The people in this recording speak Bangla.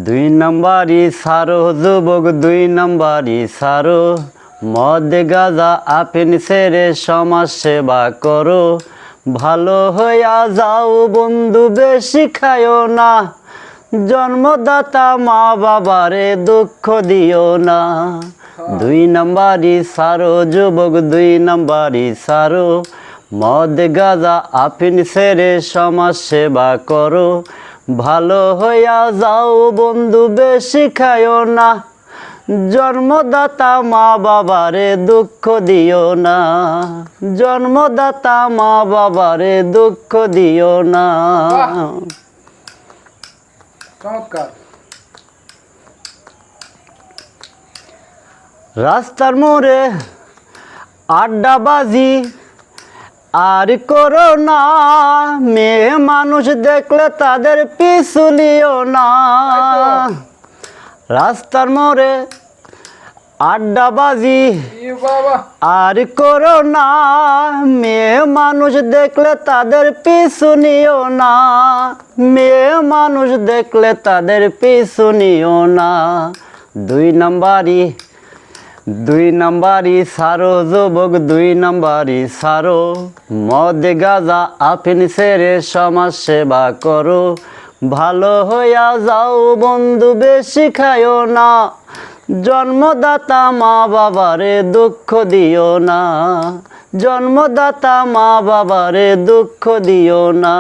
দুই নাম্বারি সারো যুবক, দুই নাম্বারি সারো, মদ গাঁজা আফিন ছেড়ে সমাজ সেবা করো। ভালো হইয়া যাও বন্ধু, বেশি খায়ও না, জন্মদাতা মা বাবারে দুঃখ দিও না। দুই নাম্বারি সারো যুবক, দুই নাম্বারি সারো, মদ গাঁজা আফিন ছেড়ে সমাজ সেবা করো। ভালো হইয়া যাও বন্ধু, বেশি খায়ও না, জন্মদাতা মা বাবারে দুঃখ দিও না, জন্মদাতা মা বাবারে দুঃখ দিও না। রাস্তার মোড়ে আড্ডাবাজি আর করো না, মেয়ে মানুষ দেখলে তাদের পিছুলিও না। রাস্তার মোড়ে আড্ডাবাজি আর করো না, মেয়ে মানুষ দেখলে তাদের পিছু নিও না, মেয়ে মানুষ দেখলে তাদের পিছু নিও না। দুই নাম্বারি সারো যুবক, দুই নাম্বারি সারো, মদ গাঁজা আফিন ছেড়ে সমাজ সেবা করো। ভালো হইয়া যাও বন্ধু, বেশি খায়ও না, জন্মদাতা মা বাবারে দুঃখ দিও না, জন্মদাতা মা বাবারে দুঃখ দিও না।